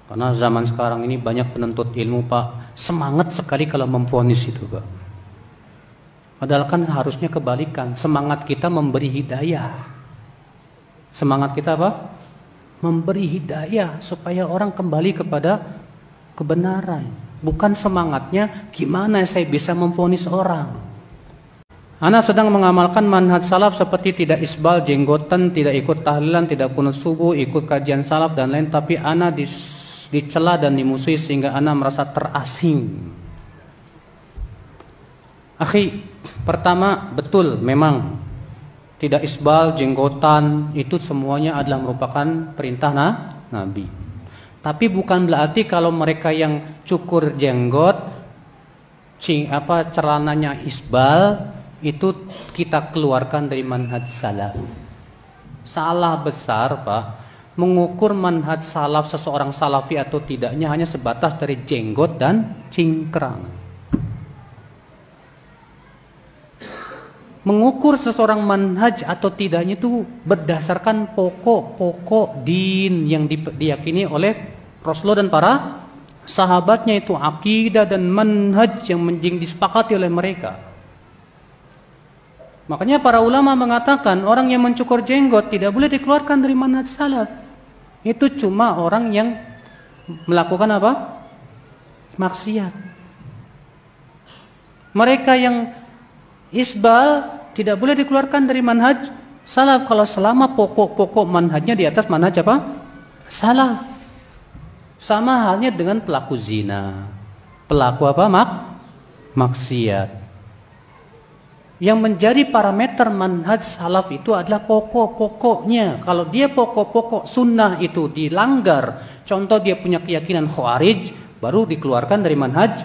Karena zaman sekarang ini banyak penuntut ilmu, Pak, semangat sekali kalau memvonis itu, Pak. Padahal kan harusnya kebalikan, semangat kita memberi hidayah. Semangat kita apa? Memberi hidayah supaya orang kembali kepada kebenaran. Bukan semangatnya gimana saya bisa memvonis orang. Ana sedang mengamalkan manhaj salaf seperti tidak isbal jenggotan, tidak ikut tahlilan, tidak kunut subuh, ikut kajian salaf dan lain, tapi ana dicela dan dimusuhi sehingga ana merasa terasing. Akhi, pertama betul memang tidak isbal jenggotan itu semuanya adalah merupakan perintah Nabi. Tapi bukan berarti kalau mereka yang cukur jenggot, celananya isbal, itu kita keluarkan dari manhaj salaf. Salah besar, Pak. Mengukur manhaj salaf seseorang salafi atau tidaknya hanya sebatas dari jenggot dan cingkrang. Mengukur seseorang manhaj atau tidaknya itu berdasarkan pokok-pokok din yang diyakini oleh Rasulullah dan para sahabatnya, itu akidah dan manhaj yang disepakati oleh mereka. Makanya para ulama mengatakan orang yang mencukur jenggot tidak boleh dikeluarkan dari manhaj salaf. Itu cuma orang yang melakukan apa? Maksiat. Mereka yang isbal tidak boleh dikeluarkan dari manhaj salaf kalau selama pokok-pokok manhajnya di atas manhaj apa? Salaf. Sama halnya dengan pelaku zina. Pelaku apa? Maksiat. Yang menjadi parameter manhaj salaf itu adalah pokok-pokoknya. Kalau dia pokok-pokok sunnah itu dilanggar, contoh dia punya keyakinan khawarij, baru dikeluarkan dari manhaj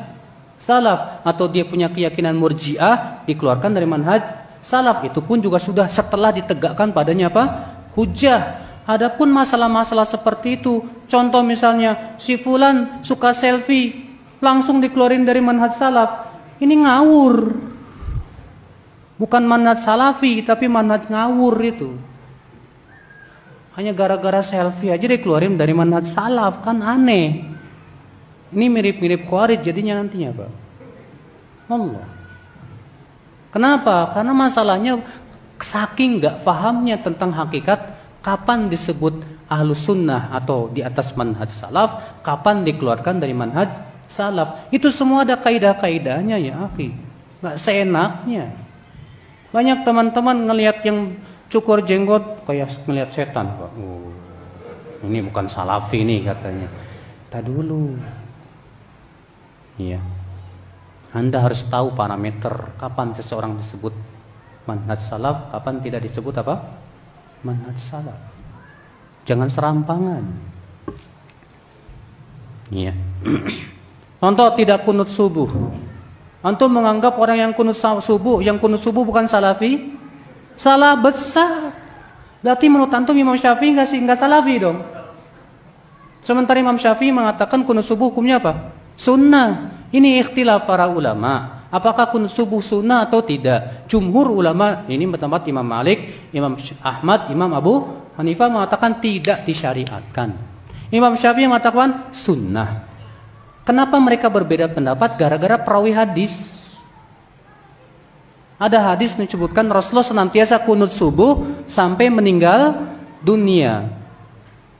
salaf. Atau dia punya keyakinan murji'ah, dikeluarkan dari manhaj salaf. Itu pun juga sudah setelah ditegakkan padanya apa? Hujah. Adapun masalah-masalah seperti itu, contoh misalnya si fulan suka selfie, langsung dikeluarin dari manhaj salaf. Ini ngawur. Bukan manhaj salafi, tapi manhaj ngawur itu. Hanya gara-gara selfie aja dikeluarin dari manhaj salaf, kan aneh. Ini mirip-mirip khawarij jadinya nantinya, Pak. Allah. Kenapa? Karena masalahnya saking gak pahamnya tentang hakikat kapan disebut ahlus sunnah atau di atas manhaj salaf, kapan dikeluarkan dari manhaj salaf. Itu semua ada kaidah-kaidahnya ya, akhi. Gak seenaknya. Banyak teman-teman ngelihat yang cukur jenggot kayak ngelihat setan, Pak. Ini bukan salafi nih katanya. Tak dulu. Iya. Anda harus tahu parameter kapan seseorang disebut manhaj salaf, kapan tidak disebut apa? Manhaj salaf. Jangan serampangan. Iya. Contoh tidak kunut subuh. Antum menganggap orang yang kunut subuh bukan salafi? Salah besar. Berarti menurut antum Imam Syafi'i enggak salafi dong. Sementara Imam Syafi'i mengatakan kunut subuh hukumnya apa? Sunnah. Ini ikhtilaf para ulama. Apakah kunut subuh sunnah atau tidak? Jumhur ulama, ini bertempat Imam Malik, Imam Ahmad, Imam Abu Hanifah mengatakan tidak disyariatkan. Imam Syafi'i mengatakan sunnah. Kenapa mereka berbeda pendapat? Gara-gara perawi hadis. Ada hadis menyebutkan Rasulullah senantiasa kunut subuh sampai meninggal dunia.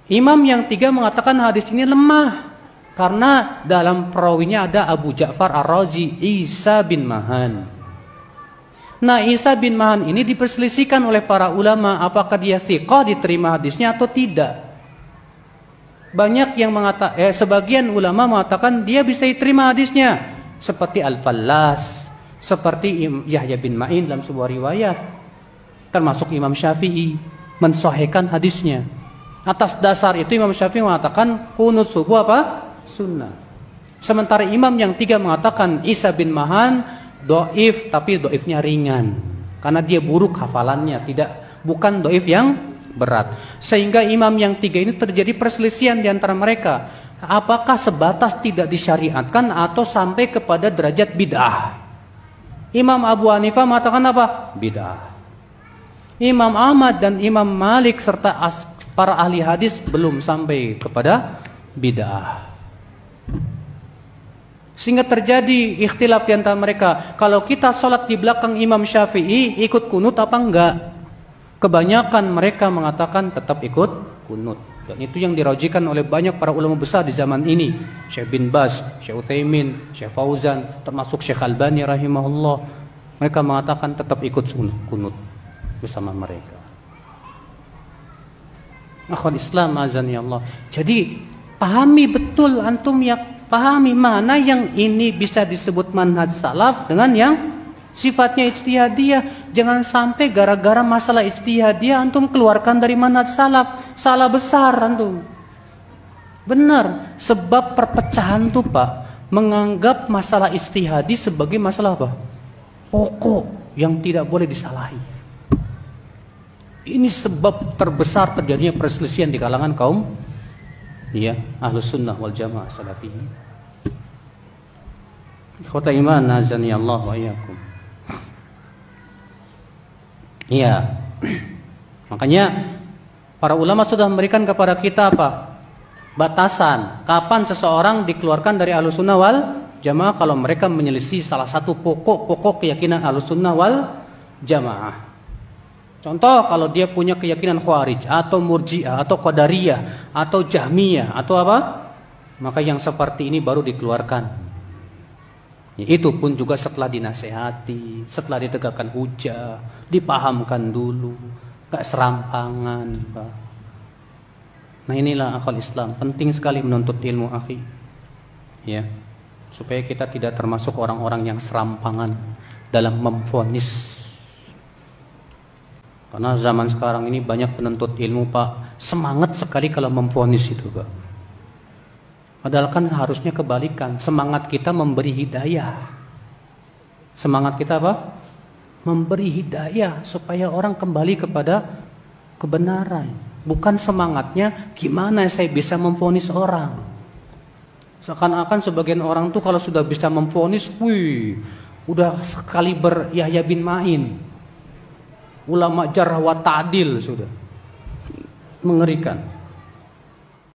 Imam yang tiga mengatakan hadis ini lemah. Karena dalam perawinya ada Abu Ja'far Ar-Razi, Isa bin Mahan. Nah, Isa bin Mahan ini diperselisihkan oleh para ulama apakah dia thiqah diterima hadisnya atau tidak. Banyak yang mengatakan, sebagian ulama mengatakan dia bisa diterima hadisnya, seperti Al-Fallas, seperti Yahya bin Ma'in dalam sebuah riwayat, termasuk Imam Syafi'i mensahihkan hadisnya. Atas dasar itu Imam Syafi'i mengatakan kunut subuh apa? Sunnah. Sementara imam yang tiga mengatakan Isa bin Mahan dhaif, tapi dhaifnya ringan karena dia buruk hafalannya, bukan dhaif yang berat. Sehingga imam yang tiga ini terjadi perselisihan di antara mereka. Apakah sebatas tidak disyariatkan atau sampai kepada derajat bid'ah? Imam Abu Hanifah mengatakan apa? Bid'ah. Imam Ahmad dan Imam Malik serta para ahli hadis belum sampai kepada bid'ah. Sehingga terjadi ikhtilaf di antara mereka. Kalau kita sholat di belakang Imam Syafi'i, ikut kunut apa enggak? Kebanyakan mereka mengatakan tetap ikut kunut. Dan itu yang dirajikan oleh banyak para ulama besar di zaman ini. Syekh bin Baz, Syekh Utsaimin, Syekh Fauzan, termasuk Syekh Albani rahimahullah. Mereka mengatakan tetap ikut kunut bersama mereka. Akhwat Islam azani Allah. Jadi pahami betul antum ya, pahami mana yang ini bisa disebut manhaj salaf dengan yang sifatnya ijtihadiyah. Jangan sampai gara-gara masalah ijtihadiyah antum keluarkan dari manhaj salaf. Salah besar antum. Benar, sebab perpecahan tuh Pak, menganggap masalah ijtihadi sebagai masalah apa? Pokok yang tidak boleh disalahi. Ini sebab terbesar terjadinya perselisihan di kalangan kaum Ahlus Sunnah wal Jamaah Salafiyin. Ikhwata iman azani Allah wa iyyakum. Iya. Makanya para ulama sudah memberikan kepada kita apa? Batasan kapan seseorang dikeluarkan dari Ahlus Sunnah wal Jamaah kalau mereka menyelisih salah satu pokok keyakinan Ahlus Sunnah wal Jamaah. Contoh kalau dia punya keyakinan Khawarij atau Murji'ah atau Qadariyah atau Jahmiyah atau apa? Maka yang seperti ini baru dikeluarkan. Itu pun juga setelah dinasehati, setelah ditegakkan hujah, dipahamkan dulu, gak serampangan, Pak. Nah inilah akal Islam, penting sekali menuntut ilmu akhi. Ya, supaya kita tidak termasuk orang-orang yang serampangan dalam memvonis. Karena zaman sekarang ini banyak penuntut ilmu Pak, semangat sekali kalau memvonis itu Pak. Padahal kan harusnya kebalikan, semangat kita memberi hidayah. Semangat kita apa? Memberi hidayah supaya orang kembali kepada kebenaran. Bukan semangatnya gimana saya bisa memvonis orang. Seakan-akan sebagian orang tuh kalau sudah bisa memvonis, wih, udah sekaliber Yahya bin Ma'in. Ulama jarh wa ta'dil sudah. Mengerikan.